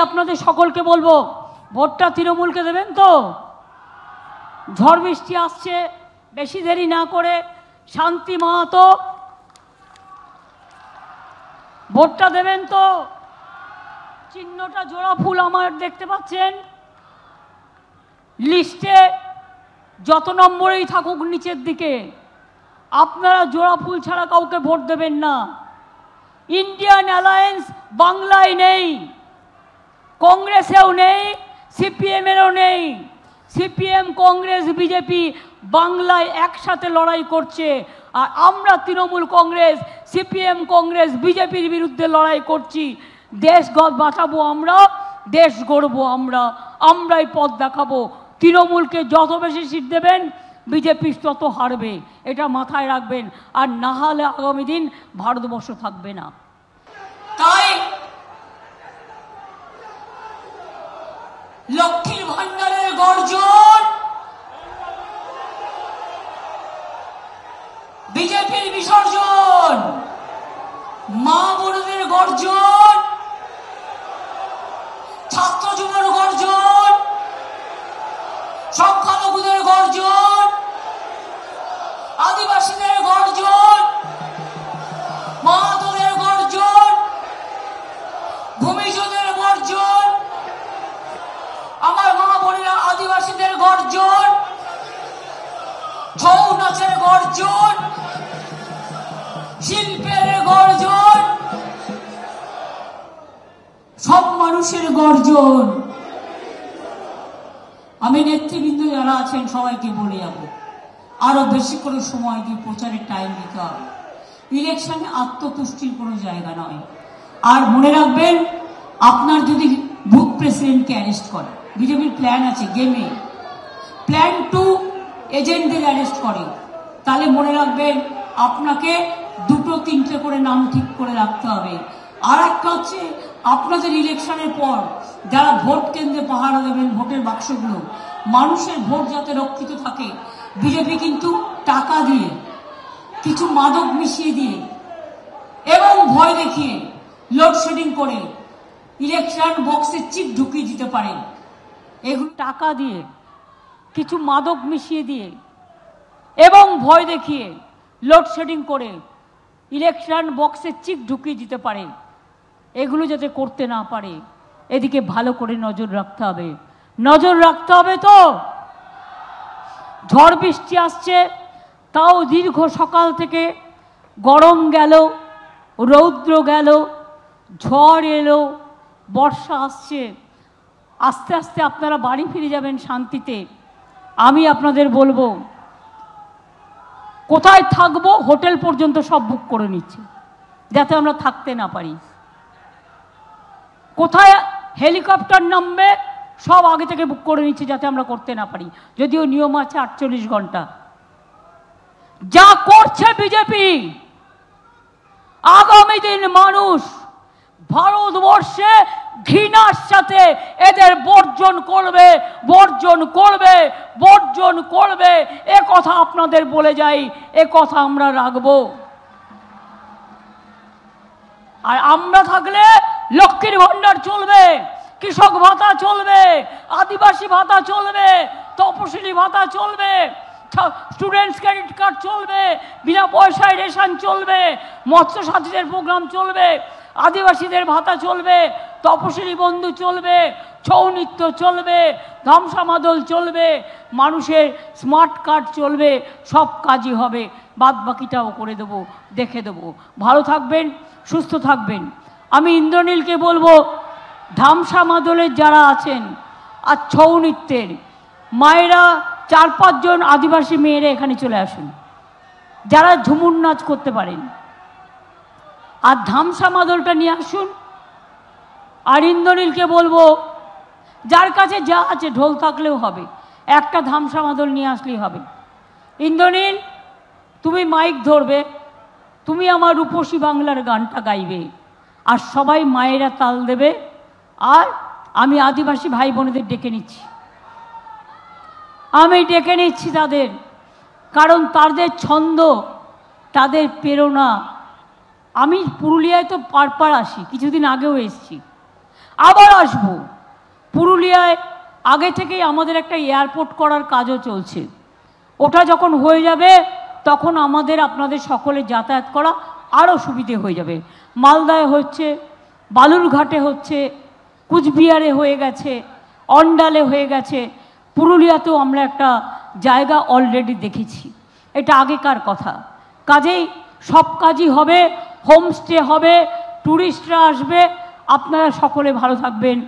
আপনাদের সকলকে বলবো ভোটটা তৃণমূলকে দেবেন তো। ঝড় বৃষ্টি আসছে, বেশি দেরি না করে শান্তি মাহাতো ভোটটা দেবেন তো। চিহ্নটা জোড়া ফুল আমার দেখতে পাচ্ছেন, লিস্টে যত নম্বরেই থাকুক নিচের দিকে, আপনারা জোড়া ফুল ছাড়া কাউকে ভোট দেবেন না। ইন্ডিয়ান অ্যালায়েন্স বাংলায় নেই, কংগ্রেসেও নেই, সিপিএমেরও নেই। সিপিএম, কংগ্রেস, বিজেপি বাংলায় একসাথে লড়াই করছে, আর আমরা তৃণমূল কংগ্রেস, সিপিএম, কংগ্রেস, বিজেপির বিরুদ্ধে লড়াই করছি। দেশ বাঁচাবো আমরা, দেশ গড়বো আমরা, আমরাই পথ দেখাবো। তৃণমূলকে যত বেশি সিট দেবেন বিজেপি তত হারবে, এটা মাথায় রাখবেন। আর না হলে আগামী দিন ভারতবর্ষ থাকবে না। তাই লক্ষ্মীর ভান্ডারের গর্জন, বিজেপির বিসর্জন, মা বোনদের গর্জন, ছাত্র যুবর গর্জন, সংখ্যালঘুদের গর্জন, আদিবাসীদের গর্জন, মাহাতোদের গর্জন, ভূমিজদের গর্জন, আমার মা বোনেরা আদিবাসীদের গর্জন, ছৌ নাচের গর্জন, শিল্পের গর্জন, সব মানুষের গর্জন। আমি নেতৃবৃন্দ যারা আছেন সবাইকে বলে যাব, আরো বেশি করে সময় দিয়ে প্রচারের টাইম দিতে হবে। ইলেকশনে আত্মতুষ্টির কোনো জায়গা নয়। আর মনে রাখবেন, আপনার যদি বুথ প্রেসিডেন্টকে অ্যারেস্ট করে, বিজেপির প্ল্যান আছে গেমে, প্ল্যান 2 এজেন্টদের অ্যারেস্ট করে, তাহলে মনে রাখবেন আপনাকে 2-3টে করে নাম ঠিক করে রাখতে হবে। আর একটা হচ্ছে, আপনাদের ইলেকশনের পর যারা ভোট কেন্দ্রে পাহারা দেবেন, ভোটের বাক্সগুলো, মানুষের ভোট যাতে রক্ষিত থাকে, বিজেপি কিন্তু টাকা দিয়ে, কিছু মাদক মিশিয়ে দিয়ে এবং ভয় দেখিয়ে, লোডশেডিং করে ইলেকশন বক্সে চিপ ঢুকিয়ে দিতে পারে। এগুলো টাকা দিয়ে, কিছু মাদক মিশিয়ে দিয়ে এবং ভয় দেখিয়ে, লোডশেডিং করে ইলেকশন বক্সে চিপ ঢুকিয়ে দিতে পারে। এগুলো যাতে করতে না পারে, এদিকে ভালো করে নজর রাখতে হবে। নজর রাখতে হবে তো। ঝড় বৃষ্টি আসছে, তাও দীর্ঘ সকাল থেকে গরম গেল, রৌদ্র গেল, ঝড় এলো, বর্ষা আসছে। আস্তে আস্তে আপনারা বাড়ি ফিরে যাবেন শান্তিতে। আমি আপনাদের বলবো, কোথায় থাকবো হোটেল পর্যন্ত সব বুক করে নিচ্ছে, যাতে আমরা থাকতে না পারি। কোথায় হেলিকপ্টার নামবে সব আগে থেকে বুক করে নিচ্ছে, যাতে আমরা করতে না পারি, যদিও নিয়ম আছে 48 ঘন্টা। যা করছে বিজেপি, আগামী দিন মানুষ ভারতবর্ষে ঘৃণার সাথে এদের বর্জন করবে, বর্জন করবে, বর্জন করবে। এ কথা আপনাদের বলে যাই, এ কথা আমরা রাখবো। আর আমরা থাকলে লক্ষ্মীর ভান্ডার চলবে, কৃষক ভাতা চলবে, আদিবাসী ভাতা চলবে, তপশিলি ভাতা চলবে, স্টুডেন্টস ক্রেডিট কার্ড চলবে, বিনা পয়সায় রেশন চলবে, মৎস্যসাথীদের প্রোগ্রাম চলবে, আদিবাসীদের ভাতা চলবে, তপশিলি বন্ধু চলবে, ছৌ নৃত্য চলবে, ধামসা মাদল চলবে, মানুষের স্মার্ট কার্ড চলবে, সব কাজই হবে। বাদ বাকিটাও করে দেবো, দেখে দেবো। ভালো থাকবেন, সুস্থ থাকবেন। আমি ইন্দ্রনীলকে বলবো, ধামসা মাদলের যারা আছেন আর ছৌ নৃত্যের মায়েরা, 4-5 জন আদিবাসী মেয়েরা এখানে চলে আসুন, যারা ঝুমুর নাচ করতে পারেন, আর ধামসা মাদলটা নিয়ে আসুন। আর ইন্দ্রনীলকে বলবো, যার কাছে যা আছে, ঢোল থাকলেও হবে, একটা ধামসা মাদল নিয়ে আসলেই হবে। ইন্দ্রনীল, তুমি মাইক ধরবে, তুমি আমার রূপসী বাংলার গানটা গাইবে, আর সবাই মায়েরা তাল দেবে। আর আমি আদিবাসী ভাই বোনেদের ডেকে নিচ্ছি, আমি ডেকে নিচ্ছি তাদের, কারণ তাদের ছন্দ, তাদের প্রেরণা। আমি পুরুলিয়ায় তো পারপার আসি, কিছুদিন আগেও এসেছি। আবার আসব। পুরুলিয়ায় আগে থেকেই আমাদের একটা এয়ারপোর্ট করার কাজও চলছে, ওটা যখন হয়ে যাবে তখন আমাদের আপনাদের সকলে যাতায়াত করা আরও সুবিধে হয়ে যাবে। মালদায় হচ্ছে, বালুরঘাটে হচ্ছে, কুচবিহারে হয়ে গেছে, অন্ডালে হয়ে গেছে, পুরুলিয়াতেও আমরা একটা জায়গা অলরেডি দেখেছি। এটা আগেকার কথা। কাজেই সব কাজই হবে, হোমস্টে হবে, ট্যুরিস্টরা আসবে। আপনারা সকলে ভালো থাকবেন।